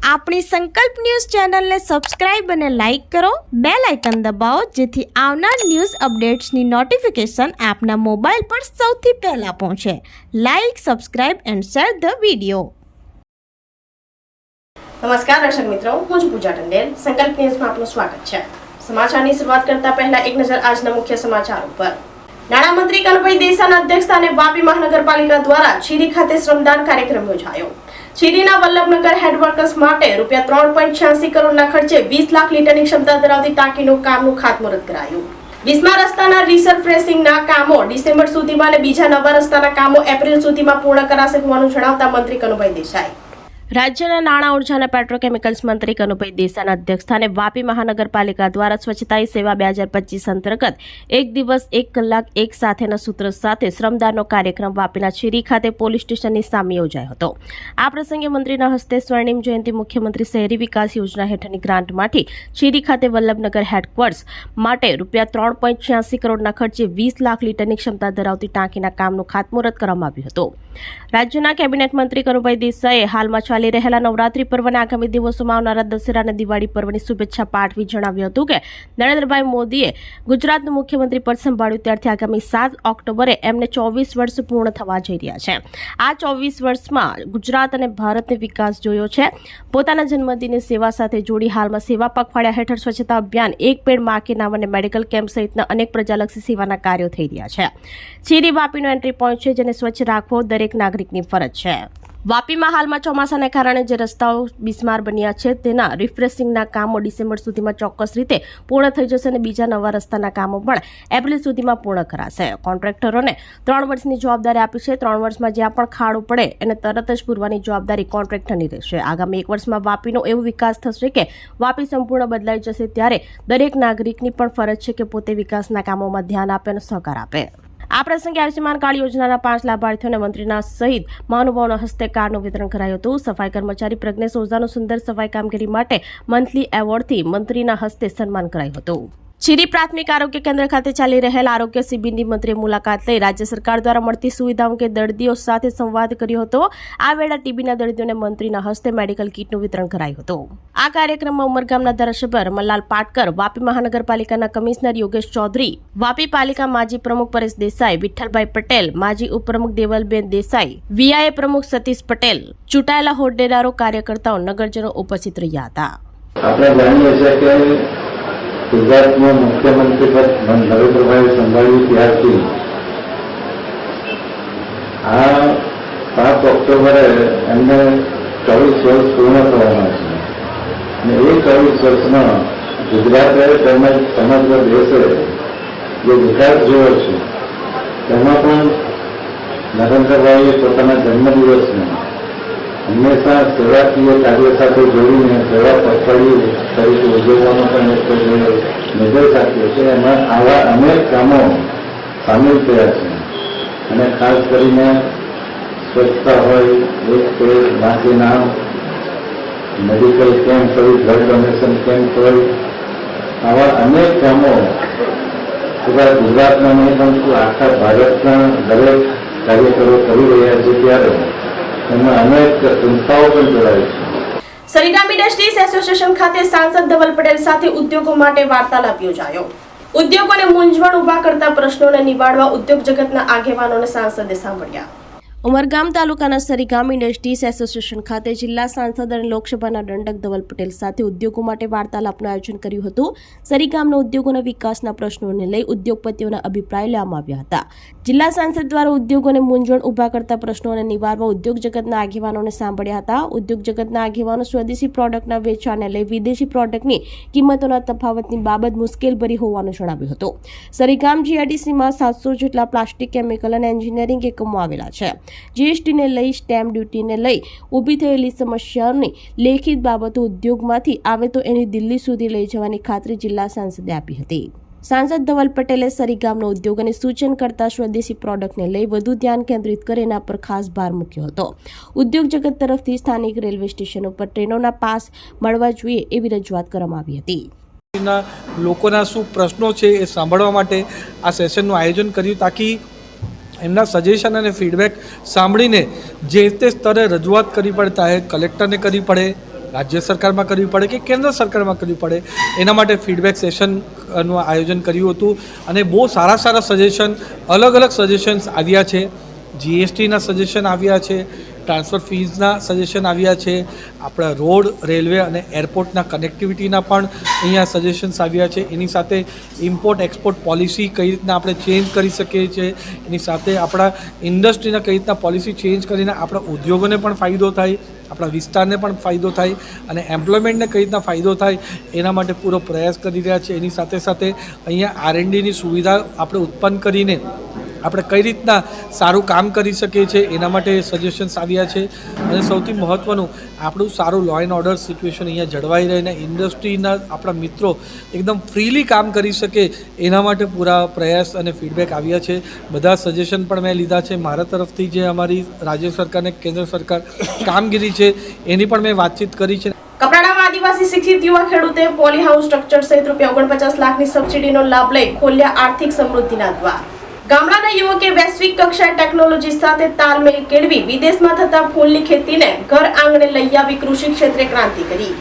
આપણી સંકલ્પ ન્યૂઝ ચેનલને સબસ્ક્રાઇબ અને લાઇક કરો, બેલ આઇકન દબાવો જેથી આવનાર ન્યૂઝ અપડેટ્સની નોટિફિકેશન આપના મોબાઈલ પર સૌથી પહેલા પહોંચે. Like, subscribe and share the video. નમસ્કાર દર્શક મિત્રો, હું છું પૂજા ટંડેલ. સંકલ્પ ન્યૂઝમાં આપનું સ્વાગત છે. સમાચારની શરૂઆત કરતા પહેલા એક નજર આજના મુખ્ય સમાચારો પર. નાણામંત્રી કનુભાઈ દેસાઈના અધ્યક્ષસ્થાને વાપી મહાનગરપાલિકા દ્વારા ચીરી ખાતે શ્રમદાન કાર્યક્રમ યોજાયો. ચીરીના વલ્લભનગર હેડવર્કર્સ માટે ₹3.86 કરોડના ખર્ચે 20 લાખ લીટરની ક્ષમતા ધરાવતી ટાંકીનું કામનું ખાતમુહૂર્ત કરાયું. 20મા રસ્તાના રિસરફેસિંગના કામો ડિસેમ્બર સુધીમાં અને બીજા નવા રસ્તાના કામો એપ્રિલ સુધીમાં પૂર્ણ કરાશે હોવાનું જણાવતા મંત્રી કનુભાઈ દેસાઈ. રાજ્યના નાણાં ઉર્જા અને પેટ્રોકેમિકલ્સ મંત્રી કનુભાઈ દેસાઈના અધ્યક્ષસ્થાને વાપી મહાનગરપાલિકા દ્વારા સ્વચ્છતા સેવા 2025 અંતર્ગત એક દિવસ 1 કલાક એક સાથેના સૂત્ર સાથે શ્રમદાનનો કાર્યક્રમ વાપીના ચીરી ખાતે પોલીસ સ્ટેશનની સામે યોજાયો હતો. આ પ્રસંગે મંત્રીના હસ્તે સ્વર્ણિમ જયંતિ મુખ્યમંત્રી શહેરી વિકાસ યોજના હેઠળની ગ્રાન્ટમાંથી ચીરી ખાતે વલ્લભનગર હેડક્વાર્ટર્સ માટે ₹3.86 કરોડના ખર્ચે 20 લાખ લીટરની ક્ષમતા ધરાવતી ટાંકીના કામનું ખાતમુહૂર્ત કરવામાં આવ્યું હતું. રાજ્યના કેબિનેટ મંત્રી કનુભાઈ દેસાઈએ હાલમાં ચાલી રહેલા નવરાત્રી પર્વના આગામી દિવસોમાં આવનારા દશેરા અને દિવાળી પર્વની શુભેચ્છા પાઠવી જણાવ્યું હતું કે નરેન્દ્રભાઈ મોદીએ ગુજરાતનું મુખ્યમંત્રી પદ સંભાળ્યું ત્યારથી આગામી 7 ઓક્ટોબરે એમને 24 વર્ષ પૂર્ણ થવા જઈ રહ્યા છે. આ 24 વર્ષમાં ગુજરાત અને ભારતને વિકાસ જોયો છે. પોતાના જન્મદિનની સેવા સાથે જોડી હાલમાં સેવા પખવાડિયા હેઠળ સ્વચ્છતા અભિયાન, એક પેડ માં કે નામ અને મેડિકલ કેમ્પ સહિતના અનેક પ્રજાલક્ષી સેવાના કાર્યો થઈ રહ્યા છે. ચીરી વાપીનો એન્ટ્રી પોઈન્ટ છે જેને સ્વચ્છ રાખવો દરેક નાગરિકની ફરજ છે. વાપીમાં હાલમાં ચોમાસાને કારણે જે રસ્તાઓ બિસ્માર બન્યા છે તેના રિફ્રેશિંગના કામો ડિસેમ્બર સુધીમાં ચોક્કસ રીતે પૂર્ણ થઈ જશે અને બીજા નવા રસ્તાના કામો પણ એપ્રિલ સુધીમાં પૂર્ણ કરાશે. કોન્ટ્રાક્ટરોને 3 વર્ષની જવાબદારી આપી છે. 3 વર્ષમાં જ્યાં પણ ખાડો પડે એને તરત જ પૂરવાની જવાબદારી કોન્ટ્રાક્ટરની રહેશે. આગામી 1 વર્ષમાં વાપીનો એવો વિકાસ થશે કે વાપી સંપૂર્ણ બદલાઈ જશે. ત્યારે દરેક નાગરિકની પણ ફરજ છે કે પોતે વિકાસના કામોમાં ધ્યાન આપે અને સહકાર આપે. આ પ્રસંગે આયુષ્યમાન કાર્ડ યોજનાના 5 લાભાર્થીઓને મંત્રીના સહિત મહાનુભાવોના હસ્તે કાર્ડનું વિતરણ કરાયું હતું. સફાઈ કર્મચારી પ્રજ્ઞેશ ઓઝાનું સુંદર સફાઈ કામગીરી માટે મંથલી એવોર્ડથી મંત્રીના હસ્તે સન્માન કરાયું હતું. ચીરી પ્રાથમિક આરોગ્ય કેન્દ્ર ખાતે ચાલી રહેલ આરોગ્ય શિબિરની મંત્રીએ મુલાકાત લઈ રાજ્ય સરકાર દ્વારા મળતી સુવિધાઓ અંગે દર્દીઓ સાથે સંવાદ કર્યો હતો. આ વેળા ટીબીના દર્દીઓને મંત્રીના હસ્તે મેડિકલ કીટનું વિતરણ કરાયું હતું. આ કાર્યક્રમમાં ઉમરગામના ધારાસભ્ય રમણલાલ પાટકર, વાપી મહાનગરપાલિકાના કમિશનર યોગેશ ચૌધરી, વાપી પાલિકા માજી પ્રમુખ પરેશ દેસાઈ, વિઠ્ઠલભાઈ પટેલ, માજી ઉપપ્રમુખ દેવલબેન દેસાઈ, વીઆઈએ પ્રમુખ સતીશ પટેલ, ચૂંટાયેલા હોદ્દેદારો, કાર્યકર્તાઓ, નગરજનો ઉપસ્થિત રહ્યા હતા. ગુજરાતમાં મુખ્યમંત્રી પદ નરેન્દ્રભાઈ સંભાળ્યું ત્યારથી આ 7 ઓક્ટોબરે એમને 24 વર્ષ પૂર્ણ થવાના છે અને એ 24 વર્ષમાં ગુજરાતે તેમજ સમગ્ર દેશે જે વિકાસ જોયો છે તેમાં પણ નરેન્દ્રભાઈએ પોતાના જન્મદિવસને હંમેશા સેવાકીય કાર્ય સાથે જોડીને સેવા પખવાડિયું તરીકે ઉજવવાનો પણ એક નિર્દેશ આપ્યો છે. એમાં આવા અનેક કામો સામેલ થયા છે અને ખાસ કરીને સ્વચ્છતા હોય, એક પેડ બાકી નામ, મેડિકલ કેમ્પ હોય, બ્લડ ડોનેશન કેમ્પ હોય, આવા અનેક કામો પૂરા ગુજરાતના નહીં પરંતુ આખા ભારતના દરેક કાર્યકરો કરી રહ્યા છે. ત્યારે એમાં અનેક સંસ્થાઓ પણ જોડાય છે. સરિગામ ઇન્ડસ્ટ્રીઝ એસોસિએશન ખાતે સાંસદ ધવલ પટેલ સાથે ઉદ્યોગો માટે વાર્તાલાપ યોજાયો. ઉદ્યોગોને મૂંઝવણ ઉભા કરતા પ્રશ્નોને નિવારવા ઉદ્યોગ જગતના આગેવાનોને સાંસદે સાંભળ્યા. ઉમરગામ તાલુકાના સરિગામ ઇન્ડસ્ટ્રીઝ એસોસિએશન ખાતે જિલ્લા સાંસદ અને લોકસભાના દંડક ધવલ પટેલ સાથે ઉદ્યોગો માટે વાર્તાલાપનું આયોજન કર્યું હતું. સરિગામના ઉદ્યોગોના વિકાસના પ્રશ્નોને લઈ ઉદ્યોગપતિઓના અભિપ્રાય લેવામાં આવ્યા હતા. જિલ્લા સાંસદ દ્વારા ઉદ્યોગોને મૂંઝવણ ઉભા કરતા પ્રશ્નોને નિવારવા ઉદ્યોગ જગતના આગેવાનોને સાંભળ્યા હતા. ઉદ્યોગ જગતના આગેવાનો સ્વદેશી પ્રોડક્ટના વેચાણને લઈ વિદેશી પ્રોડક્ટની કિંમતોના તફાવતની બાબત મુશ્કેલભરી હોવાનું જણાવ્યું હતું. સરિગામ જીઆઈડીસીમાં 700 જેટલા પ્લાસ્ટિક, કેમિકલ અને એન્જિનિયરિંગ એકમો આવેલા છે. જીએસટીને લઈ, સ્ટેમ્પ ડ્યુટીને લઈ ઊભી થયેલી સમસ્યાઓની લેખિત બાબતો ઉદ્યોગમાંથી આવે તો એની દિલ્હી સુધી લઈ જવાની ખાતરી જિલ્લા સાંસદે આપી હતી. સાંસદ ધવલ પટેલે સરિગામનો ઉદ્યોગ અને સૂચન કરતા સ્વદેશી પ્રોડક્ટને લઈ વધુ ધ્યાન કેન્દ્રિત કરે એના પર ખાસ ભાર મૂક્યો હતો. ઉદ્યોગ જગત તરફથી સ્થાનિક રેલવે સ્ટેશનો પર ટ્રેનોના પાસ મળવા જોઈએ એવી રજૂઆત કરવામાં આવી હતી. લોકોના શું પ્રશ્નો છે એ સાંભળવા માટે આ સેશનનું આયોજન કર્યું તાકી એમના સજેશન અને ફીડબેક સાંભળીને જે તે સ્તરે રજૂઆત કરવી પડે, ચાહે કલેક્ટરને કરવી પડે, રાજ્ય સરકારમાં કરવી પડે કે કેન્દ્ર સરકારમાં કરવી પડે, એના માટે ફીડબેક સેશનનું આયોજન કર્યું હતું અને બહુ સારા સજેશન, અલગ સજેશન્સ આવ્યા છે. જીએસટીના સજેશન આવ્યા છે, ટ્રાન્સફર ફીઝના સજેશન આવ્યા છે, આપણા રોડ, રેલવે અને એરપોર્ટના કનેક્ટિવિટીના પણ અહીંયા સજેશન્સ આવ્યા છે. એની સાથે ઇમ્પોર્ટ એક્સપોર્ટ પોલિસી કઈ રીતના આપણે ચેન્જ કરી શકીએ છીએ, એની સાથે આપણા ઇન્ડસ્ટ્રીના કઈ રીતના પોલિસી ચેન્જ કરીને આપણા ઉદ્યોગોને પણ ફાયદો થાય, આપણા વિસ્તારને પણ ફાયદો થાય અને એમ્પ્લોયમેન્ટને કઈ રીતના ફાયદો થાય એના માટે પૂરો પ્રયાસ કરી રહ્યા છે. એની સાથે અહીંયા R&Dની સુવિધા આપણે ઉત્પન્ન કરીને આપણે કઈ રીતના સારું કામ કરી શકીએ છીએ એના માટે સજેશન્સ આવ્યા છે. અને સૌથી મહત્ત્વનું આપણું સારું લો એન્ડ ઓર્ડર સિચ્યુએશન અહીંયા જળવાઈ રહીને ઇન્ડસ્ટ્રીના આપણા મિત્રો એકદમ ફ્રીલી કામ કરી શકે એના માટે પૂરા પ્રયાસ અને ફીડબેક આવ્યા છે. બધા સજેશન પણ મેં લીધા છે. મારા તરફથી જે અમારી રાજ્ય સરકાર અને કેન્દ્ર સરકાર કામગીરી છે એની પણ મેં વાતચીત કરી છે. કપરાડામાં આદિવાસી શિક્ષિત યુવા ખેડૂતે પોલી હાઉસ સ્ટ્રક્ચર સહિત ₹49 લાખની સબસિડીનો લાભ લઈ ખોલ્યા આર્થિક સમૃદ્ધિના દ્વાર. ગામડાના યુવકે વૈશ્વિક કક્ષાએ ટેકનોલોજી સાથે તાલમેલ કેળવી વિદેશમાં થતા ફૂલની ખેતીને ઘર આંગણે લઈ આવી કૃષિ ક્ષેત્રે ક્રાંતિ કરી.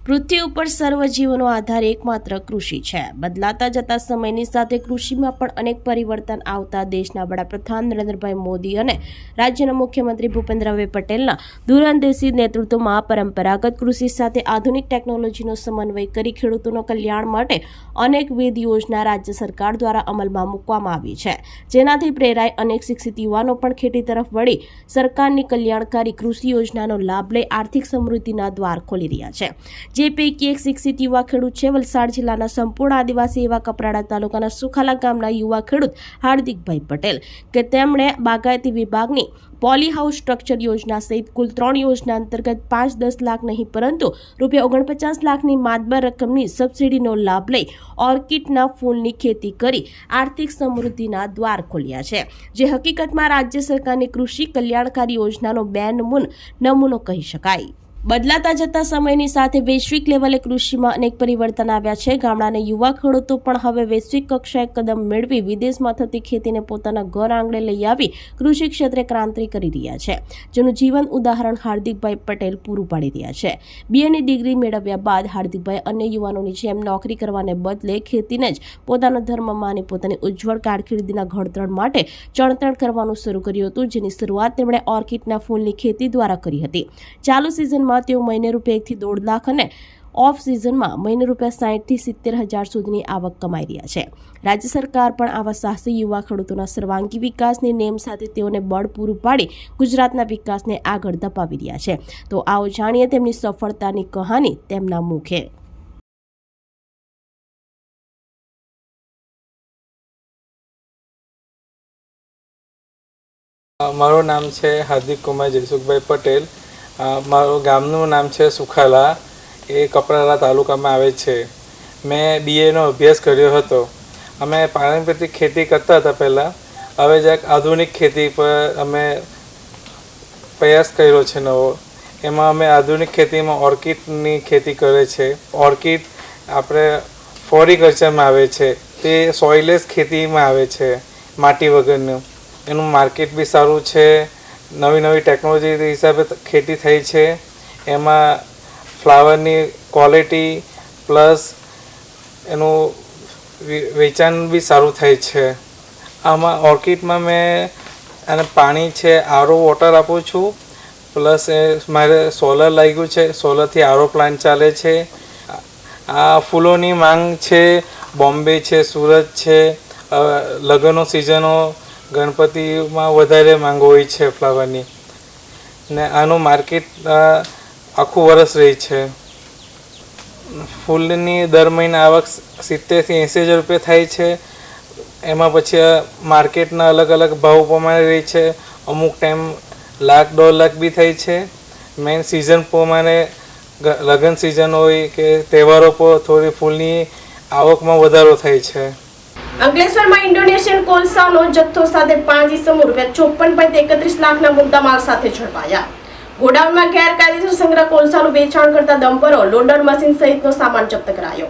પૃથ્વી ઉપર સર્વ જીવનો આધાર એકમાત્ર કૃષિ છે. બદલાતા જતા સમયની સાથે કૃષિમાં પણ અનેક પરિવર્તન આવતા દેશના વડાપ્રધાન નરેન્દ્રભાઈ મોદી અને રાજ્યના મુખ્યમંત્રી ભૂપેન્દ્રભાઈ પટેલના દૂરંદેશી નેતૃત્વમાં પરંપરાગત કૃષિ સાથે આધુનિક ટેકનોલોજીનો સમન્વય કરી ખેડૂતોના કલ્યાણ માટે અનેકવિધ યોજના રાજ્ય સરકાર દ્વારા અમલમાં મૂકવામાં આવી છે. જેનાથી પ્રેરાય અનેક શિક્ષિત યુવાનો પણ ખેતી તરફ વળી સરકારની કલ્યાણકારી કૃષિ યોજનાનો લાભ લઈ આર્થિક સમૃદ્ધિના દ્વાર ખોલી રહ્યા છે. જે પૈકી એક શિક્ષિત યુવા ખેડૂત છે વલસાડ જિલ્લાના સંપૂર્ણ આદિવાસી એવા કપરાડા તાલુકાના સુખાલા ગામના યુવા ખેડૂત હાર્દિકભાઈ પટેલ કે તેમણે બાગાયતી વિભાગની પોલી હાઉસ સ્ટ્રક્ચર યોજના સહિત કુલ 3 યોજના અંતર્ગત 5-10 લાખ નહીં પરંતુ ₹49 લાખની માતબર રકમની સબસિડીનો લાભ લઈ ઓર્કિડના ફૂલની ખેતી કરી આર્થિક સમૃદ્ધિના દ્વાર ખોલ્યા છે. જે હકીકતમાં રાજ્ય સરકારની કૃષિ કલ્યાણકારી યોજનાનો નમૂનો કહી શકાય. બદલાતા જતા સમયની સાથે વૈશ્વિક લેવલે કૃષિમાં અનેક પરિવર્તન આવ્યા છે. ગામડાના યુવા ખેડૂતો પણ હવે વૈશ્વિક કક્ષાએ કદમ મેળવી વિદેશમાં થતી ખેતીને પોતાના ઘર આંગણે લઈ આવી કૃષિ ક્ષેત્રે ક્રાંતિ કરી રહ્યા છે. જેનું જીવન ઉદાહરણ હાર્દિકભાઈ પટેલ પૂરું પાડી રહ્યા છે. BA ડિગ્રી મેળવ્યા બાદ હાર્દિકભાઈ અન્ય યુવાનોની જેમ નોકરી કરવાને બદલે ખેતીને જ પોતાનો ધર્મ માની પોતાની ઉજ્જવળ કારકિર્દીના ઘડતર માટે ચણતર કરવાનું શરૂ કર્યું હતું. જેની શરૂઆત તેમણે ઓર્કિડના ફૂલની ખેતી દ્વારા કરી હતી. ચાલુ સિઝન તેઓ મહિને ₹1 થી 1.5 લાખ અને ઓફ સિઝનમાં મહિને ₹60,000 થી 70,000 સુધીની આવક કમાઈ રહ્યા છે. રાજ્ય સરકાર પણ આવા સાહસી યુવા ખેડૂતોના સર્વાંગી વિકાસની નેમ સાથે તેઓને બળ પૂરું પાડી ગુજરાતના વિકાસને આગળ ધપાવી રહ્યા છે. તો આવો જાણીએ તેમની સફળતાની કહાની તેમના મુખે. મારું નામ છે હાર્દિક કુમાર જયસુખભાઈ પટેલ. મારું ગામનું નામ છે સુખાલા, એ કપરાડા તાલુકામાં આવે છે. મેં BAનો અભ્યાસ કર્યો હતો. અમે પારંપરિક ખેતી કરતા હતા પહેલાં, હવે જરાક આધુનિક ખેતી પર અમે પ્રયાસ કર્યો છે નવો. એમાં અમે આધુનિક ખેતીમાં ઓર્કિડની ખેતી કરે છે. ઓર્કિડ આપણે ફ્લોરિકલ્ચરમાં આવે છે, તે સોઇલેસ ખેતીમાં આવે છે, માટી વગરનું. એનું માર્કેટ બી સારું છે. નવી ટેકનોલોજી હિસાબે ખેતી થઈ છે. એમાં ફ્લાવરની ક્વોલિટી પ્લસ એનું વેચાણ બી સારું થાય છે. આમાં ઓર્કિડમાં મેં અને પાણી છે, RO વોટર આપું છું. પ્લસ મારે સોલર લાગ્યું છે, સોલરથી RO પ્લાન્ટ ચાલે છે. આ ફૂલોની માંગ છે, બોમ્બે છે, સુરત છે. લગ્નનો સિઝનો ગણપતિમાં વધારે માંગ હોય છે ફ્લાવરની, ને આનું માર્કેટ આખું વરસ રહી છે. ફૂલની દર મહિને આવક 70,000 થી 80,000 રૂપિયા થાય છે. એમાં પછી માર્કેટના અલગ ભાવ પ્રમાણે રહી છે. અમુક ટાઈમ ₹1,00,000-1.5 લાખ બી થાય છે. મેઇન સિઝન પ્રમાણે લગ્ન સિઝન હોય કે તહેવારો પર થોડી ફૂલની આવકમાં વધારો થાય છે. અંકલેશ્વરમાં ઇન્ડોનેશિયન કોલસાનો જથ્થો સાથે 5 ઇસમો ₹54.31 લાખના મુદ્દામાલ સાથે ઝડપાયા. ગોડાઉનમાં ગેરકાયદેસર સંગ્રહ કોલસાનું વેચાણ કરતા ડમ્પરો, લોડર મશીન સહિતનો સામાન જપ્ત કરાયો.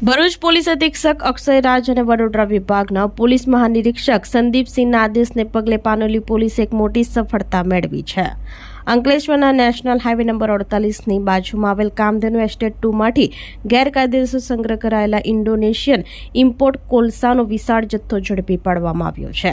ભરૂચ પોલીસ અધિક્ષક અક્ષય રાજ અને વડોદરા વિભાગના પોલીસ મહાનિરીક્ષક સંદીપસિંહના આદેશને પગલે પાનોલી પોલીસે એક મોટી સફળતા મેળવી છે. અંકલેશ્વરના નેશનલ હાઈવે નંબર 48ની બાજુમાં આવેલ કામધેનુ એસ્ટેટ 2માંથી ગેરકાયદેસર સંગ્રહ કરાયેલા ઇન્ડોનેશિયન ઇમ્પોર્ટ કોલસાનો વિશાળ જથ્થો ઝડપી પાડવામાં આવ્યો છે.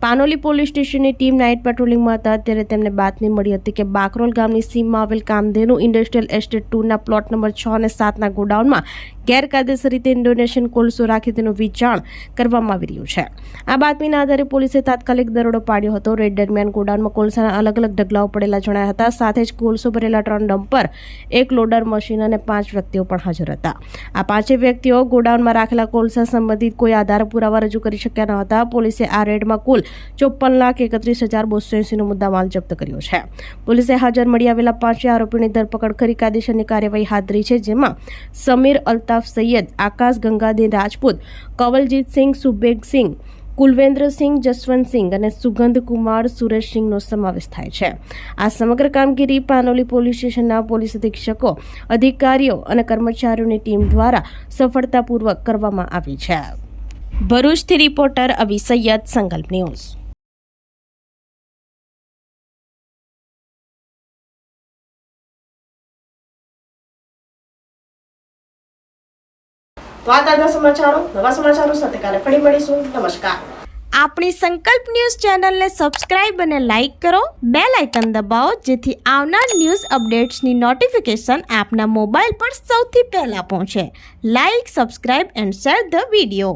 પાનોલી પોલીસ સ્ટેશનની ટીમ નાઇટ પેટ્રોલિંગમાં હતા ત્યારે તેમને બાતમી મળી હતી કે બાકરોલ ગામની સીમમાં આવેલ કામધેનુ ઇન્ડસ્ટ્રીયલ એસ્ટેટ 2ના પ્લોટ નંબર 6 અને 7ના ગોડાઉનમાં ગેરકાયદેસર રીતે ઇન્ડોનેશિયન કોલસો રાખી તેનું વેચાણ કરવામાં આવી રહ્યું છે. આ બાતમીના આધારે પોલીસે તાત્કાલિક દરોડો પાડ્યો હતો. રેડ દરમિયાન ગોડાઉનમાં કોલસાના અલગ અલગ ઢગલાઓ પડેલા જણાયા હતા. સાથે જ કોલસો ભરેલા 3 ડમ્પર, 1 લોડર મશીન અને 5 વ્યક્તિઓ પણ હાજર હતા. આ 5 વ્યક્તિઓ ગોડાઉનમાં રાખેલા કોલસા સંબંધિત કોઈ આધાર પુરાવા રજૂ કરી શક્યા ન હતા. પોલીસે આ રેડમાં કુલ 54,31,280નો મુદ્દામાલ જપ્ત કર્યો છે. પોલીસે હાજર મળી આવેલા 5 આરોપીઓની ધરપકડ કરી કાયદેસરની કાર્યવાહી હાથ ધરી છે, જેમાં સમીર અલ્તાફ સૈયદ, આકાશ ગંગાદીન રાજપૂત, કવલજીત સિંહ, સુબેગ સિંહ, કુલવેન્દ્ર સિંહ, જસવંત સિંહ અને સુગંધ કુમાર સુરેશ સિંહનો સમાવેશ થાય છે. આ સમગ્ર કામગીરી પાનોલી પોલીસ સ્ટેશનના પોલીસ અધિક્ષકો, અધિકારીઓ અને કર્મચારીઓની ટીમ દ્વારા સફળતાપૂર્વક કરવામાં આવી છે. ભરૂચથી રિપોર્ટર અવી સૈયદ, સંકલ્પ ન્યૂઝ. તો આ તાજા સમાચારો, નવા સમાચારો સાથે કાલે ફરી મળીશું. નમસ્કાર. આપણી સંકલ્પ ન્યૂઝ ચેનલને સબસ્ક્રાઇબ અને લાઇક કરો. બેલ આઇકન દબાવો જેથી આવનાર ન્યૂઝ અપડેટ્સની નોટિફિકેશન આપના મોબાઈલ પર સૌથી પહેલા પહોંચે. Like, subscribe and share the video.